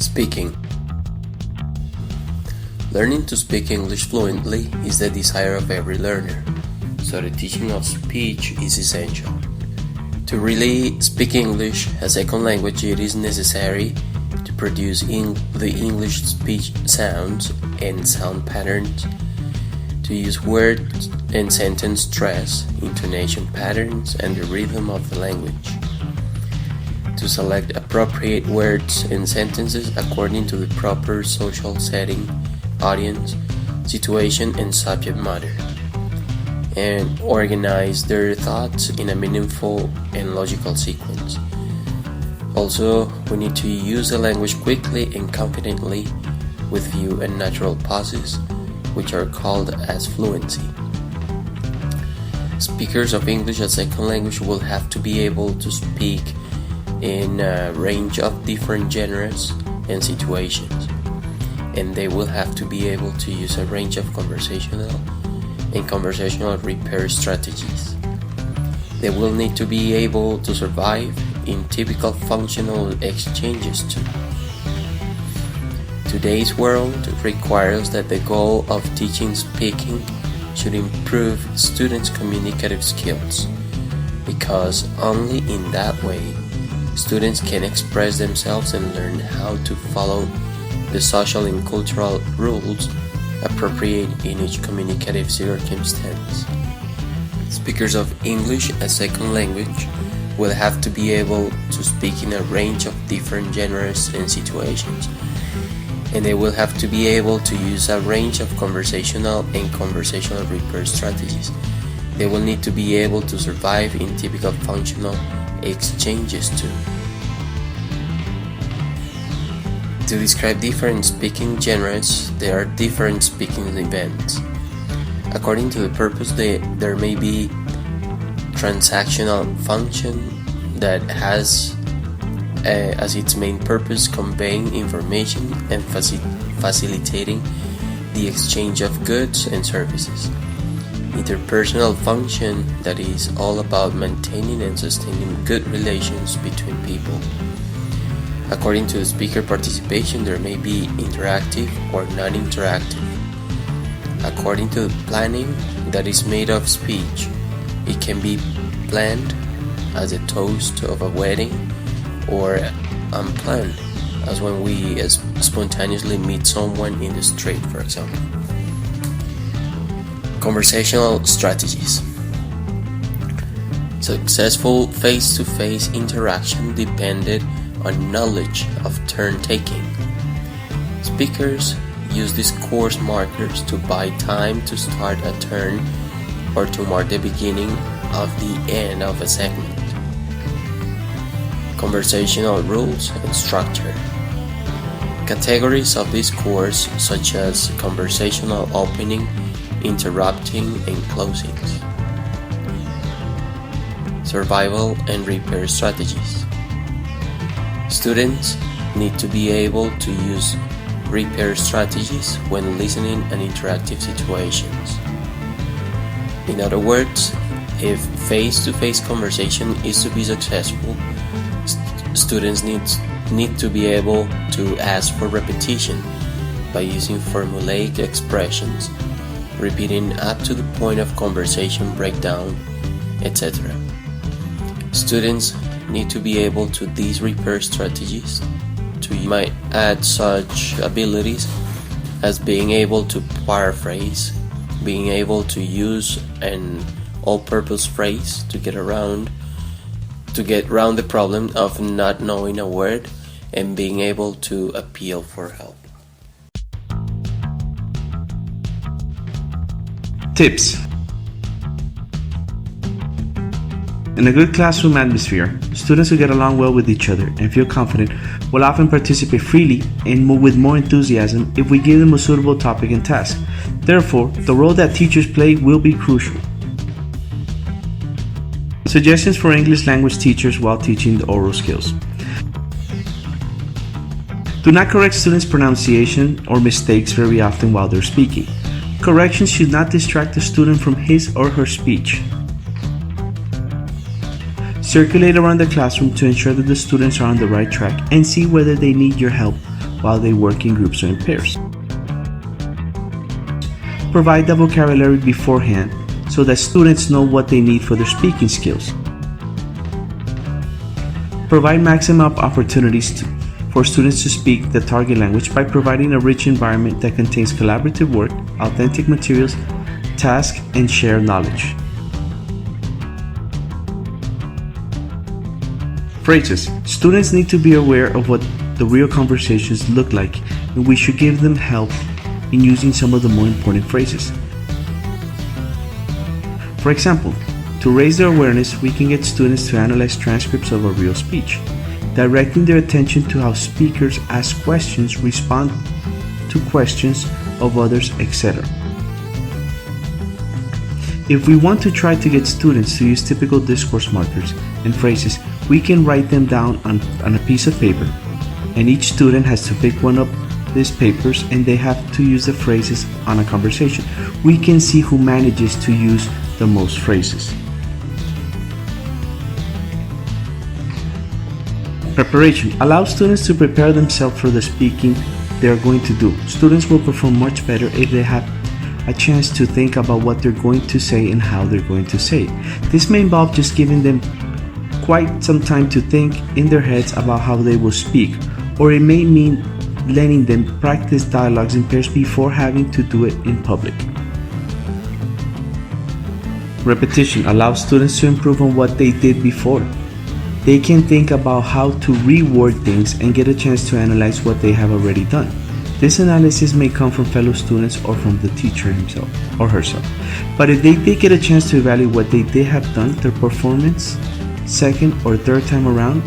Speaking. Learning to speak English fluently is the desire of every learner, so the teaching of speech is essential. To really speak English as a second language, it is necessary to produce the English speech sounds and sound patterns, to use word and sentence stress, intonation patterns, and the rhythm of the language, to select appropriate words and sentences according to the proper social setting, audience, situation, and subject matter, and organize their thoughts in a meaningful and logical sequence. Also, we need to use the language quickly and confidently with few and natural pauses, which are called as fluency. Speakers of English as second language will have to be able to speak in a range of different genres and situations, and they will have to be able to use a range of conversational repair strategies. They will need to be able to survive in typical functional exchanges too. Today's world requires that the goal of teaching speaking should improve students' communicative skills, because only in that way students can express themselves and learn how to follow the social and cultural rules appropriate in each communicative circumstance. Speakers of English as second language will have to be able to speak in a range of different genres and situations, and they will have to be able to use a range of conversational repair strategies. They will need to be able to survive in typical functional exchanges too. To describe different speaking genres, there are different speaking events. According to the purpose, there may be transactional function that has as its main purpose conveying information and facilitating the exchange of goods and services. Interpersonal function that is all about maintaining and sustaining good relations between people. According to the speaker participation, there may be interactive or non-interactive. According to the planning that is made of speech, it can be planned as a toast of a wedding, or unplanned, as when we spontaneously meet someone in the street, for example. Conversational strategies. Successful face-to-face interaction depended on knowledge of turn-taking. Speakers use these course markers to buy time to start a turn or to mark the beginning of the end of a segment. Conversational rules and structure. Categories of this course such as conversational opening, interrupting, and closings. Survival and repair strategies. Students need to be able to use repair strategies when listening in interactive situations. In other words, if face-to-face conversation is to be successful, students need to be able to ask for repetition by using formulaic expressions, repeating up to the point of conversation breakdown, etc. Students need to be able to these repair strategies. You might add such abilities as being able to paraphrase, being able to use an all-purpose phrase to get around the problem of not knowing a word, and being able to appeal for help. Tips. In a good classroom atmosphere, students who get along well with each other and feel confident will often participate freely and with more enthusiasm if we give them a suitable topic and task. Therefore, the role that teachers play will be crucial. Suggestions for English language teachers while teaching the oral skills. Do not correct students' pronunciation or mistakes very often while they're speaking. Corrections should not distract the student from his or her speech. Circulate around the classroom to ensure that the students are on the right track and see whether they need your help while they work in groups or in pairs. Provide the vocabulary beforehand so that students know what they need for their speaking skills. Provide maximum opportunities for students to speak the target language by providing a rich environment that contains collaborative work, authentic materials, tasks, and shared knowledge. Phrases. Students need to be aware of what the real conversations look like, and we should give them help in using some of the more important phrases. For example, to raise their awareness, we can get students to analyze transcripts of a real speech, directing their attention to how speakers ask questions, respond to questions of others, etc. If we want to try to get students to use typical discourse markers and phrases, we can write them down on a piece of paper, and each student has to pick one of these papers and they have to use the phrases on a conversation. We can see who manages to use the most phrases. Preparation allows students to prepare themselves for the speaking they are going to do. Students will perform much better if they have a chance to think about what they're going to say and how they're going to say it. This may involve just giving them quite some time to think in their heads about how they will speak, or it may mean letting them practice dialogues in pairs before having to do it in public. Repetition allows students to improve on what they did before. They can think about how to reword things and get a chance to analyze what they have already done. This analysis may come from fellow students or from the teacher himself or herself. But if they did get a chance to evaluate what they did have done, their performance, second or third time around,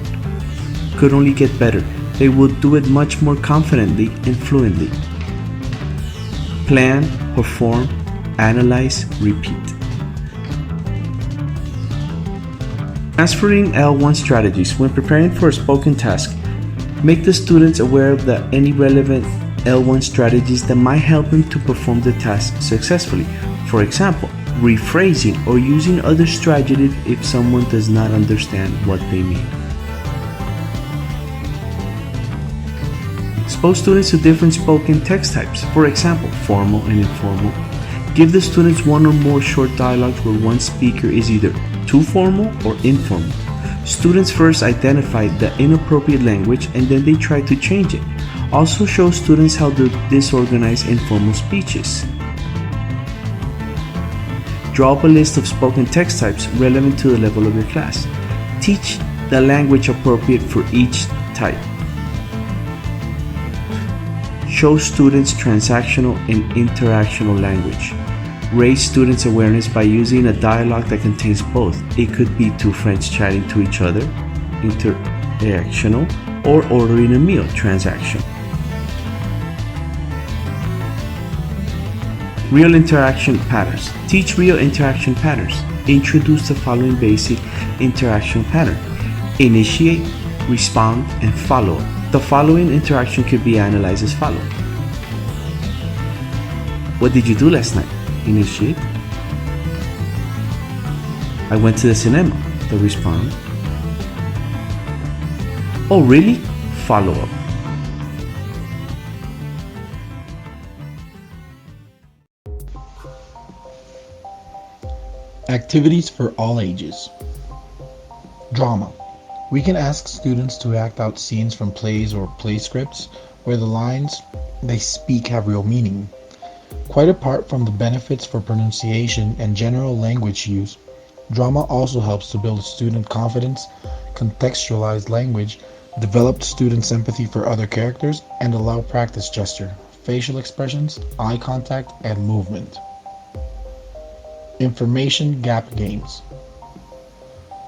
could only get better. They would do it much more confidently and fluently. Plan, perform, analyze, repeat. Transferring L1 strategies. When preparing for a spoken task, make the students aware of any relevant L1 strategies that might help them to perform the task successfully. For example, rephrasing or using other strategies if someone does not understand what they mean. Expose students to different spoken text types, for example, formal and informal. Give the students one or more short dialogues where one speaker is either too formal or informal. Students first identify the inappropriate language and then they try to change it. Also show students how to disorganize informal speeches. Draw up a list of spoken text types relevant to the level of your class. Teach the language appropriate for each type. Show students transactional and interactional language. Raise students' awareness by using a dialogue that contains both. It could be two friends chatting to each other, interactional, or ordering a meal, transactional. Real interaction patterns. Teach real interaction patterns. Introduce the following basic interaction pattern: initiate, respond, and follow. The following interaction could be analyzed as follows. What did you do last night? Initiate. I went to the cinema. The response. Oh, really? Follow up. Activities for all ages. Drama. We can ask students to act out scenes from plays or play scripts where the lines they speak have real meaning. Quite apart from the benefits for pronunciation and general language use, drama also helps to build student confidence, contextualize language, develop student sympathy for other characters, and allow practice gesture, facial expressions, eye contact, and movement. Information gap games.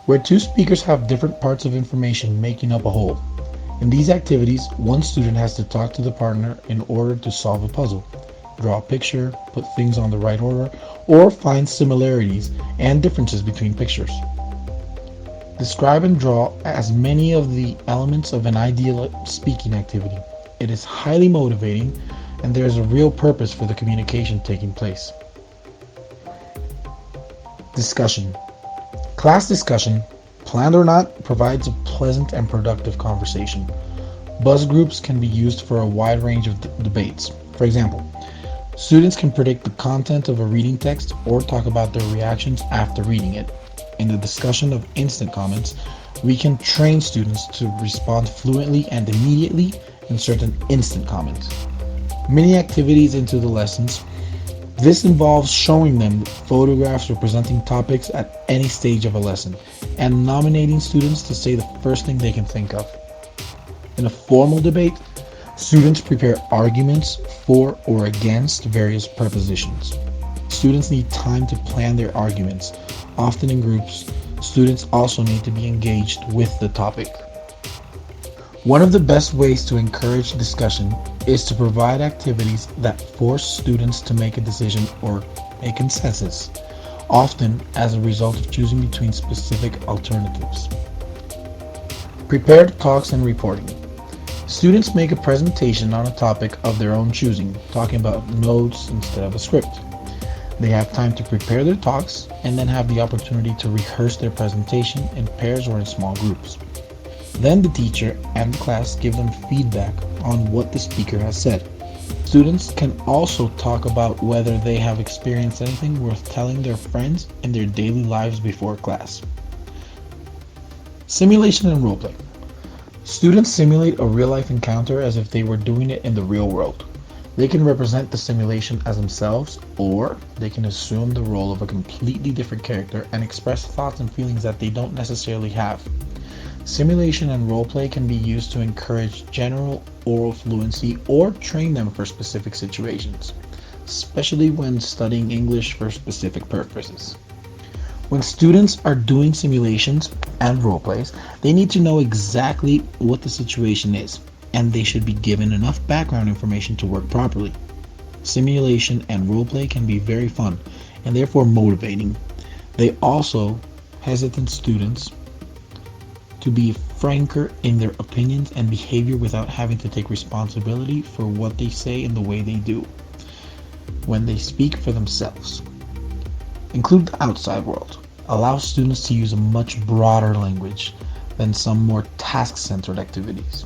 Where two speakers have different parts of information making up a whole. In these activities, one student has to talk to the partner in order to solve a puzzle, draw a picture, put things on the right order, or find similarities and differences between pictures. Describe and draw as many of the elements of an ideal speaking activity. It is highly motivating and there is a real purpose for the communication taking place. Discussion. Class discussion, planned or not, provides a pleasant and productive conversation. Buzz groups can be used for a wide range of debates. For example, students can predict the content of a reading text or talk about their reactions after reading it. In the discussion of instant comments, we can train students to respond fluently and immediately in certain instant comments. Many activities into the lessons. This involves showing them photographs representing topics at any stage of a lesson and nominating students to say the first thing they can think of. In a formal debate, students prepare arguments for or against various propositions. Students need time to plan their arguments, often in groups. Students also need to be engaged with the topic. One of the best ways to encourage discussion is to provide activities that force students to make a decision or a consensus, often as a result of choosing between specific alternatives. Prepared talks and reporting. Students make a presentation on a topic of their own choosing, talking about notes instead of a script. They have time to prepare their talks and then have the opportunity to rehearse their presentation in pairs or in small groups. Then the teacher and the class give them feedback on what the speaker has said. Students can also talk about whether they have experienced anything worth telling their friends in their daily lives before class. Simulation and roleplay. Students simulate a real-life encounter as if they were doing it in the real world. They can represent the simulation as themselves, or they can assume the role of a completely different character and express thoughts and feelings that they don't necessarily have. Simulation and roleplay can be used to encourage general oral fluency or train them for specific situations, especially when studying English for specific purposes. When students are doing simulations and roleplays, they need to know exactly what the situation is, and they should be given enough background information to work properly. Simulation and roleplay can be very fun and therefore motivating. They also hesitant students to be franker in their opinions and behavior without having to take responsibility for what they say and the way they do when they speak for themselves. Include the outside world. Allow students to use a much broader language than some more task-centered activities.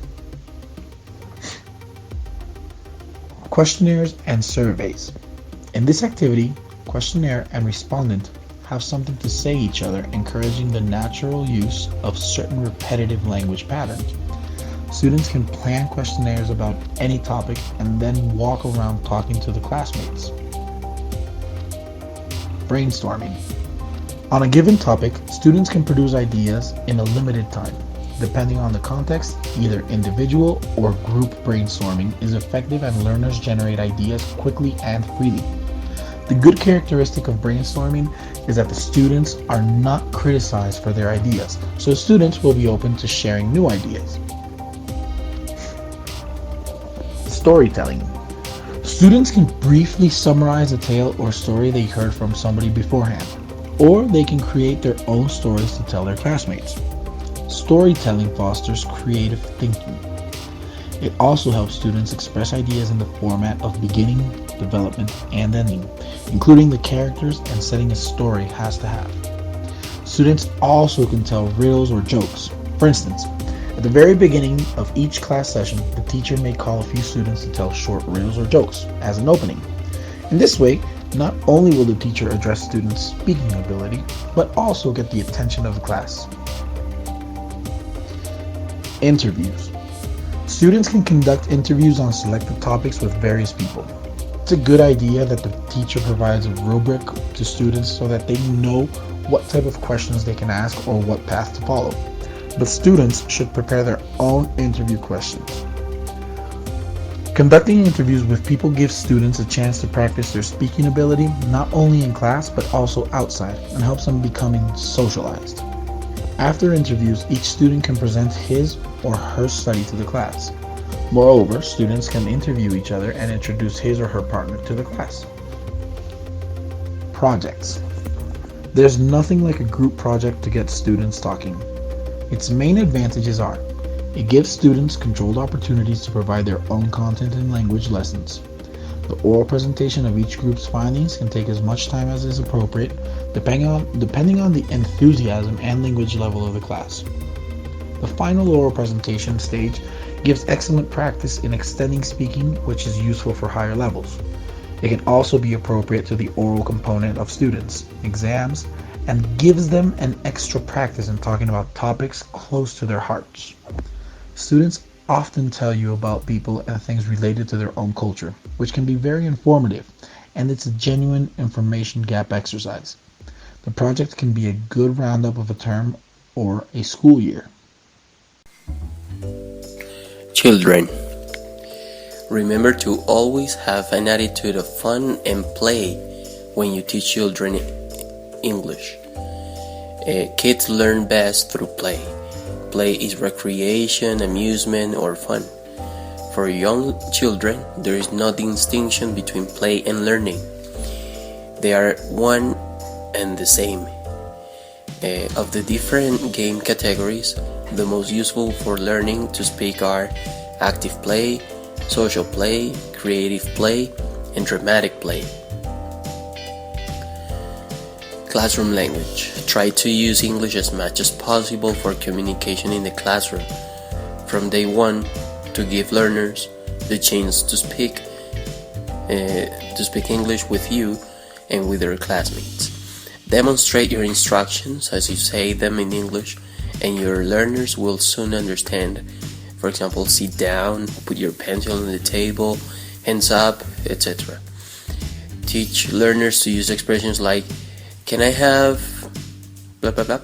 Questionnaires and surveys. In this activity, questionnaire and respondent have something to say each other, encouraging the natural use of certain repetitive language patterns. Students can plan questionnaires about any topic and then walk around talking to the classmates. Brainstorming. On a given topic, students can produce ideas in a limited time. Depending on the context, either individual or group brainstorming is effective and learners generate ideas quickly and freely. The good characteristic of brainstorming is that the students are not criticized for their ideas, so students will be open to sharing new ideas. Storytelling. Students can briefly summarize a tale or story they heard from somebody beforehand, or they can create their own stories to tell their classmates. Storytelling fosters creative thinking. It also helps students express ideas in the format of beginning, development, and ending, including the characters and setting a story has to have. Students also can tell riddles or jokes. For instance, at the very beginning of each class session, the teacher may call a few students to tell short riddles or jokes as an opening. In this way, not only will the teacher address students' speaking ability, but also get the attention of the class. Interviews. Students can conduct interviews on selected topics with various people. It's a good idea that the teacher provides a rubric to students so that they know what type of questions they can ask or what path to follow. But students should prepare their own interview questions. Conducting interviews with people gives students a chance to practice their speaking ability not only in class but also outside and helps them becoming socialized. After interviews, each student can present his or her study to the class. Moreover, students can interview each other and introduce his or her partner to the class. Projects. There's nothing like a group project to get students talking. Its main advantages are: it gives students controlled opportunities to provide their own content and language lessons. The oral presentation of each group's findings can take as much time as is appropriate, depending on the enthusiasm and language level of the class. The final oral presentation stage It gives excellent practice in extending speaking, which is useful for higher levels. It can also be appropriate to the oral component of students' exams and gives them an extra practice in talking about topics close to their hearts. Students often tell you about people and things related to their own culture, which can be very informative, and it's a genuine information gap exercise. The project can be a good roundup of a term or a school year. Children, remember to always have an attitude of fun and play when you teach children English. Kids learn best through play. Play is recreation, amusement, or fun. For young children, there is no distinction between play and learning. They are one and the same. Of the different game categories, the most useful for learning to speak are active play, social play, creative play, and dramatic play. Classroom language. Try to use English as much as possible for communication in the classroom. From day one, to give learners the chance to speak English with you and with their classmates. Demonstrate your instructions as you say them in English, and your learners will soon understand. For example, sit down, put your pencil on the table, hands up, etc. Teach learners to use expressions like, can I have blah blah blah,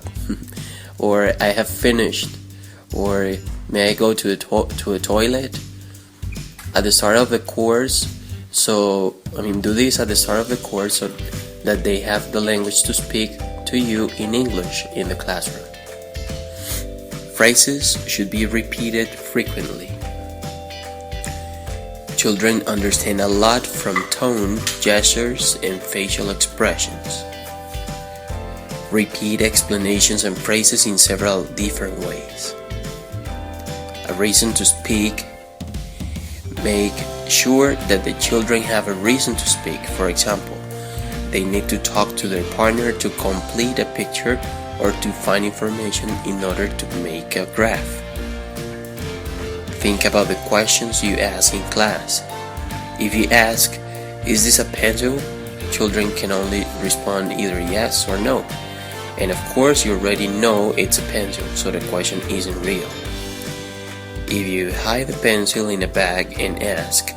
or I have finished, or may I go to a toilet at the start of the course. Do this at the start of the course so that they have the language to speak to you in English in the classroom. Phrases should be repeated frequently. Children understand a lot from tone, gestures, and facial expressions. Repeat explanations and phrases in several different ways. A reason to speak. Make sure that the children have a reason to speak. For example, they need to talk to their partner to complete a picture or to find information in order to make a graph. Think about the questions you ask in class. If you ask, is this a pencil? Children can only respond either yes or no. And of course you already know it's a pencil, so the question isn't real. If you hide the pencil in a bag and ask,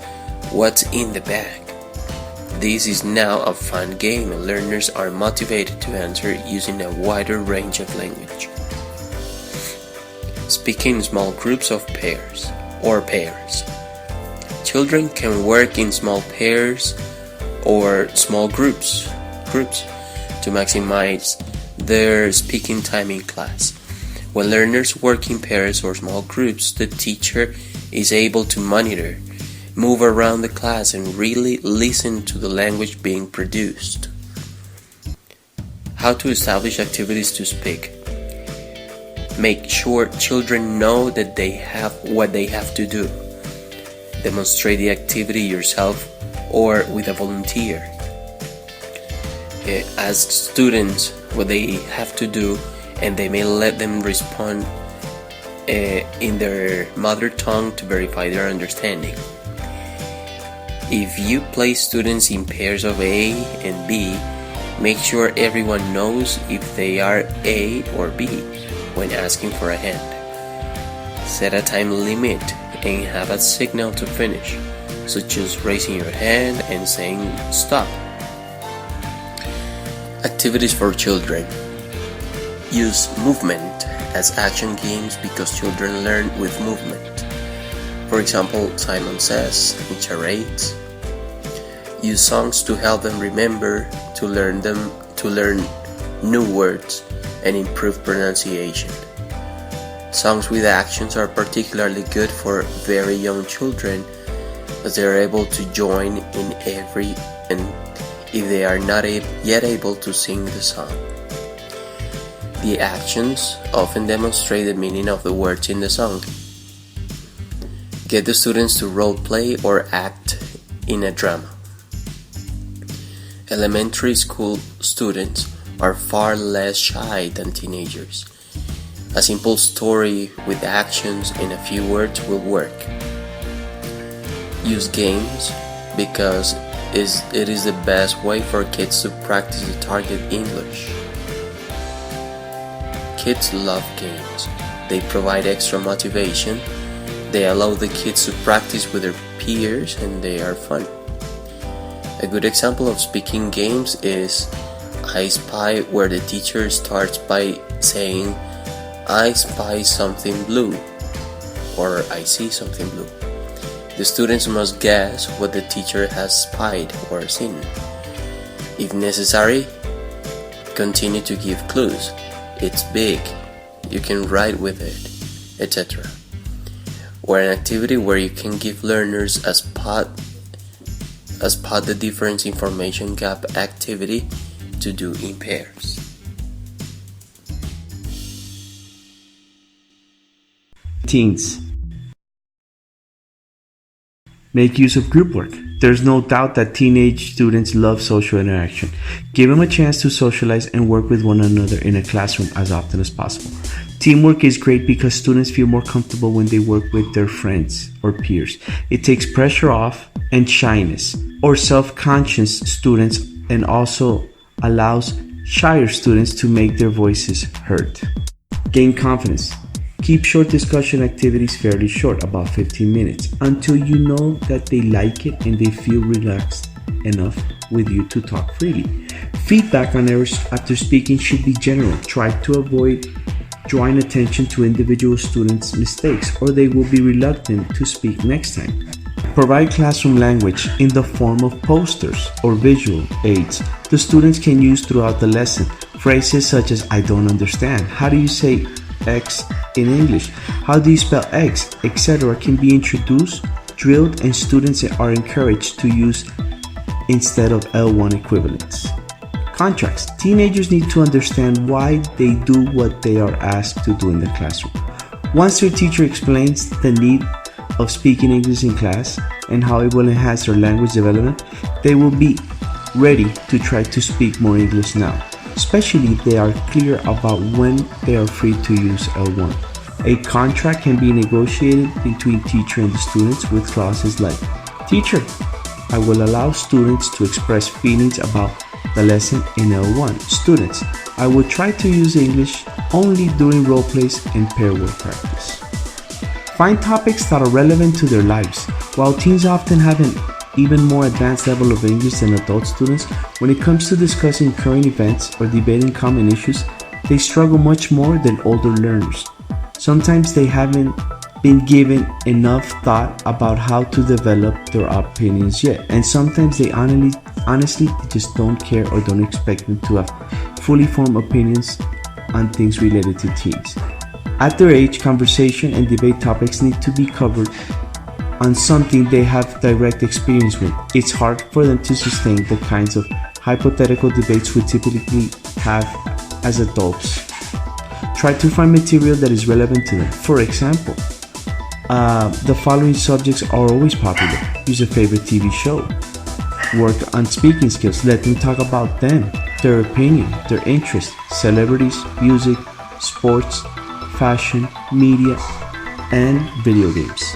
what's in the bag? This is now a fun game, and learners are motivated to answer using a wider range of language. Speak in small groups of pairs. Children can work in small pairs or small groups to maximize their speaking time in class. When learners work in pairs or small groups, the teacher is able to monitor, move around the class, and really listen to the language being produced. How to establish activities to speak. Make sure children know that what they have to do. Demonstrate the activity yourself or with a volunteer. Ask students what they have to do, and they may let them respond in their mother tongue to verify their understanding. If you place students in pairs of A and B, make sure everyone knows if they are A or B when asking for a hand. Set a time limit and have a signal to finish, such as raising your hand and saying stop. Activities for children. Use movement as action games because children learn with movement. For example, Simon Says and charades. Use songs to help them remember, to learn new words and improve pronunciation. Songs with actions are particularly good for very young children, as they are able to join in if they are not yet able to sing the song. The actions often demonstrate the meaning of the words in the song. Get the students to role play or act in a drama. Elementary school students are far less shy than teenagers. A simple story with actions and a few words will work. Use games because it is the best way for kids to practice the target English. Kids love games. They provide extra motivation. They allow the kids to practice with their peers and they are fun. A good example of speaking games is I Spy, where the teacher starts by saying I spy something blue or I see something blue. The students must guess what the teacher has spied or seen. If necessary, continue to give clues. It's big, you can write with it, etc. Or an activity where you can give learners a spot the difference information gap activity to do in pairs. Teens. Make use of group work. There's no doubt that teenage students love social interaction. Give them a chance to socialize and work with one another in a classroom as often as possible. Teamwork is great because students feel more comfortable when they work with their friends or peers. It takes pressure off and shyness or self-conscious students and also allows shyer students to make their voices heard. Gain confidence. Keep short discussion activities fairly short, about 15 minutes, until you know that they like it and they feel relaxed enough with you to talk freely. Feedback on errors after speaking should be general. Try to avoid drawing attention to individual students' mistakes, or they will be reluctant to speak next time. Provide classroom language in the form of posters or visual aids the students can use throughout the lesson. Phrases such as I don't understand, how do you say X in English, how do you spell X, etc. can be introduced, drilled, and students are encouraged to use instead of L1 equivalents. Contracts. Teenagers need to understand why they do what they are asked to do in the classroom. Once their teacher explains the need of speaking English in class and how it will enhance their language development, they will be ready to try to speak more English now, especially if they are clear about when they are free to use L1. A contract can be negotiated between teacher and the students with clauses like, Teacher, I will allow students to express feelings about the lesson in L1. Students, I will try to use English only during role plays and pair work practice. Find topics that are relevant to their lives. While teens often have an even more advanced level of English than adult students, when it comes to discussing current events or debating common issues, they struggle much more than older learners. Sometimes they haven't been given enough thought about how to develop their opinions yet, and sometimes they honestly just don't care or don't expect them to have fully formed opinions on things related to teens. At their age, conversation and debate topics need to be covered on something they have direct experience with. It's hard for them to sustain the kinds of hypothetical debates we typically have as adults. Try to find material that is relevant to them. For example, the following subjects are always popular. Use a favorite TV show. Work on speaking skills. Let them talk about them, their opinion, their interests, celebrities, music, sports, fashion, media, and video games.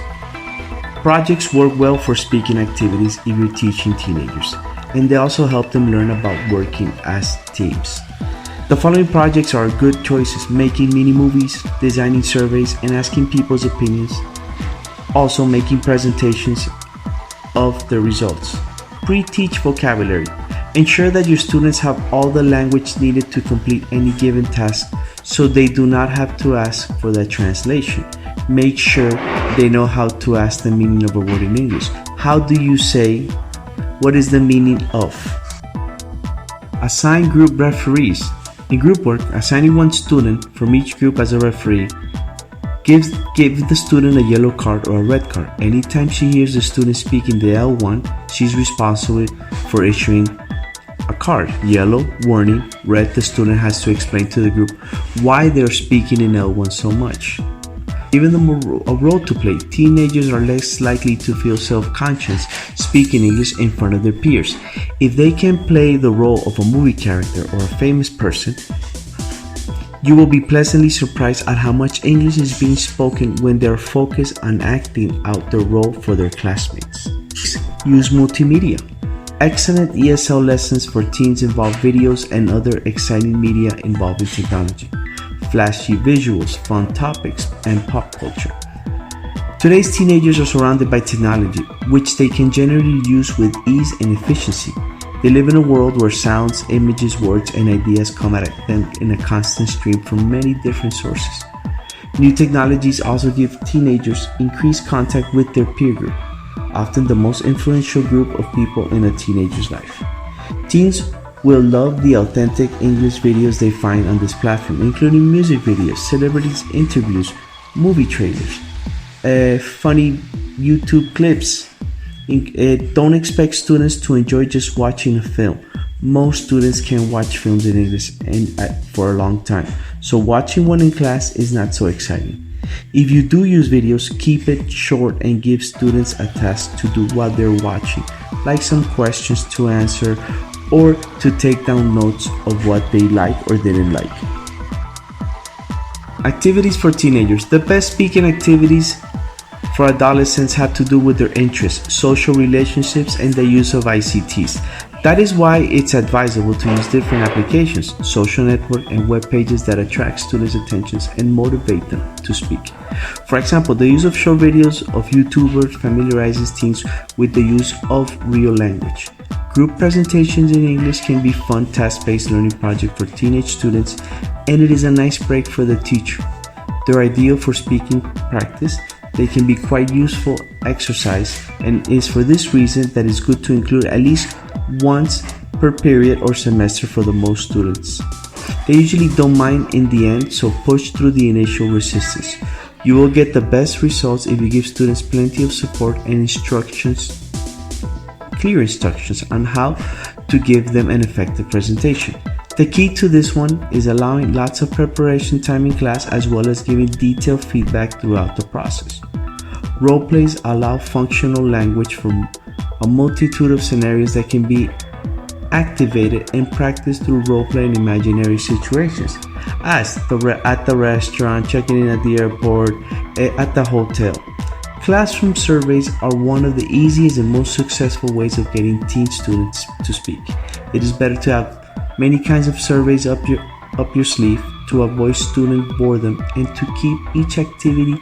Projects work well for speaking activities if you're teaching teenagers, and they also help them learn about working as teams. The following projects are good choices: making mini movies, designing surveys, and asking people's opinions. Also making presentations of the results. Pre-teach vocabulary. Ensure that your students have all the language needed to complete any given task so they do not have to ask for that translation. Make sure they know how to ask the meaning of a word in English. How do you say, what is the meaning of? Assign group referees. In group work, assigning one student from each group as a referee give the student a yellow card or a red card. Anytime she hears the student speak in the L1, she's responsible for issuing a card. Yellow, warning; red, the student has to explain to the group why they're speaking in L1 so much. Give them a role to play. Teenagers are less likely to feel self-conscious speaking English in front of their peers. If they can play the role of a movie character or a famous person, You will be pleasantly surprised at how much English is being spoken when they are focused on acting out their role for their classmates. Use multimedia. Excellent ESL lessons for teens involve videos and other exciting media involving technology, flashy visuals, fun topics, and pop culture. Today's teenagers are surrounded by technology, which they can generally use with ease and efficiency. They live in a world where sounds, images, words, and ideas come at them in a constant stream from many different sources. New technologies also give teenagers increased contact with their peer group, often the most influential group of people in a teenager's life. Teens will love the authentic English videos they find on this platform, including music videos, celebrities interviews, movie trailers, funny YouTube clips. Don't expect students to enjoy just watching a film. Most students can watch films in English for a long time, so watching one in class is not so exciting. If you do use videos, keep it short and give students a task to do while they're watching, like some questions to answer or to take down notes of what they like or didn't like. Activities for teenagers. The best speaking activities for adolescents have to do with their interests, social relationships, and the use of ICTs. That is why it's advisable to use different applications, social network, and web pages that attract students' attentions and motivate them to speak. For example, the use of short videos of YouTubers familiarizes teens with the use of real language. Group presentations in English can be fun task-based learning project for teenage students, and it is a nice break for the teacher. They're ideal for speaking practice. They can be quite useful exercise, and is for this reason that it's good to include at least once per period or semester for the most students. They usually don't mind in the end, so push through the initial resistance. You will get the best results if you give students plenty of support and clear instructions on how to give them an effective presentation. The key to this one is allowing lots of preparation time in class, as well as giving detailed feedback throughout the process. Role plays allow functional language from a multitude of scenarios that can be activated and practiced through role play in imaginary situations, as at the restaurant, checking in at the airport, at the hotel. Classroom surveys are one of the easiest and most successful ways of getting teen students to speak. It is better to have many kinds of surveys up your sleeve to avoid student boredom and to keep each activity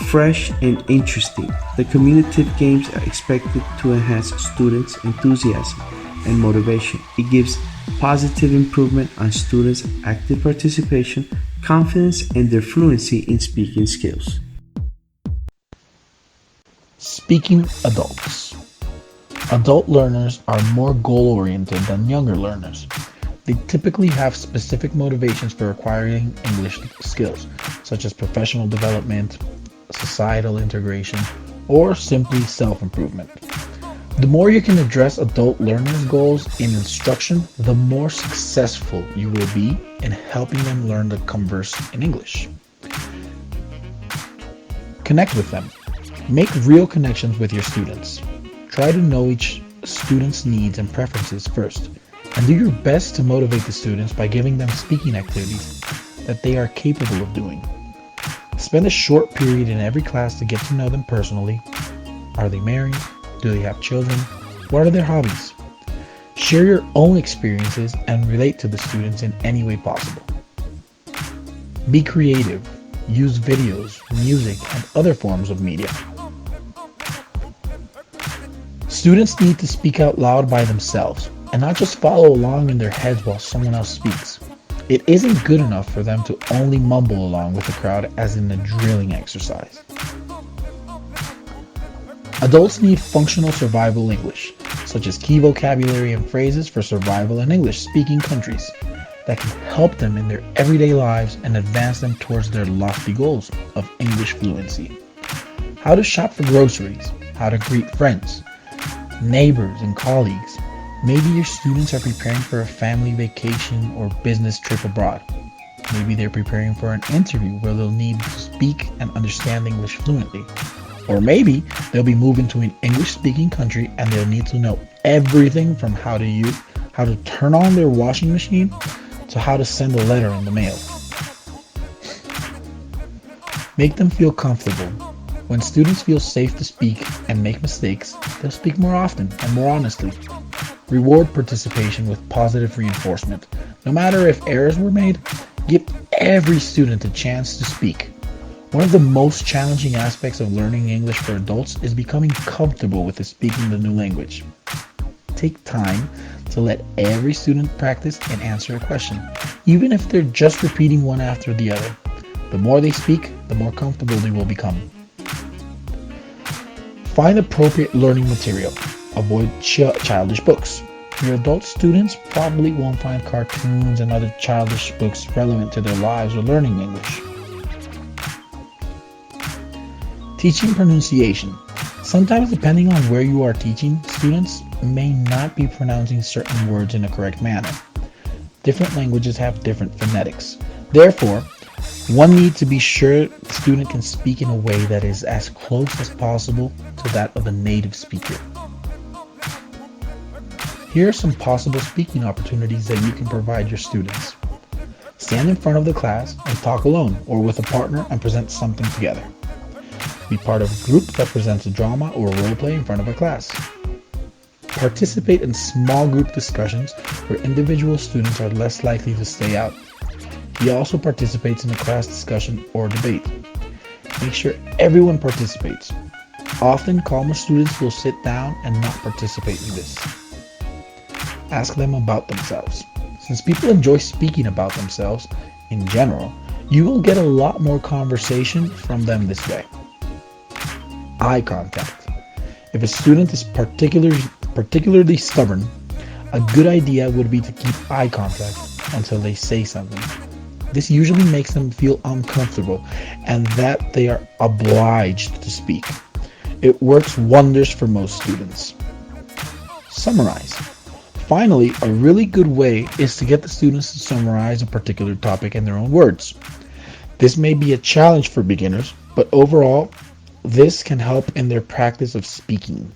fresh and interesting. The cumulative games are expected to enhance students' enthusiasm and motivation. It gives positive improvement on students' active participation, confidence, and their fluency in speaking skills. Speaking adults. Adult learners are more goal-oriented than younger learners. They typically have specific motivations for acquiring English skills, such as professional development, societal integration, or simply self-improvement. The more you can address adult learners' goals in instruction, the more successful you will be in helping them learn to converse in English. Connect with them. Make real connections with your students. Try to know each student's needs and preferences first, and do your best to motivate the students by giving them speaking activities that they are capable of doing. Spend a short period in every class to get to know them personally. Are they married? Do they have children? What are their hobbies? Share your own experiences and relate to the students in any way possible. Be creative. Use videos, music, and other forms of media. Students need to speak out loud by themselves and not just follow along in their heads while someone else speaks. It isn't good enough for them to only mumble along with the crowd as in a drilling exercise. Adults need functional survival English, such as key vocabulary and phrases for survival in English-speaking countries that can help them in their everyday lives and advance them towards their lofty goals of English fluency. How to shop for groceries, how to greet friends, neighbors, and colleagues. Maybe your students are preparing for a family vacation or business trip abroad. Maybe they're preparing for an interview where they'll need to speak and understand English fluently. Or maybe they'll be moving to an English-speaking country and they'll need to know everything from how to turn on their washing machine to how to send a letter in the mail. Make them feel comfortable. When students feel safe to speak and make mistakes, they'll speak more often and more honestly. Reward participation with positive reinforcement. No matter if errors were made, give every student a chance to speak. One of the most challenging aspects of learning English for adults is becoming comfortable with speaking the new language. Take time to let every student practice and answer a question, even if they're just repeating one after the other. The more they speak, the more comfortable they will become. Find appropriate learning material. Avoid childish books. Your adult students probably won't find cartoons and other childish books relevant to their lives or learning English. Teaching pronunciation. Sometimes, depending on where you are teaching, students may not be pronouncing certain words in a correct manner. Different languages have different phonetics. Therefore, one needs to be sure the student can speak in a way that is as close as possible to that of a native speaker. Here are some possible speaking opportunities that you can provide your students. Stand in front of the class and talk alone or with a partner and present something together. Be part of a group that presents a drama or role play in front of a class. Participate in small group discussions where individual students are less likely to stay out. He also participates in a class discussion or debate. Make sure everyone participates. Often, calmer students will sit down and not participate in this. Ask them about themselves. Since people enjoy speaking about themselves in general, you will get a lot more conversation from them this way. Eye contact. If a student is particularly stubborn, a good idea would be to keep eye contact until they say something. This usually makes them feel uncomfortable and that they are obliged to speak. It works wonders for most students. Summarize. Finally, a really good way is to get the students to summarize a particular topic in their own words. This may be a challenge for beginners, but overall, this can help in their practice of speaking.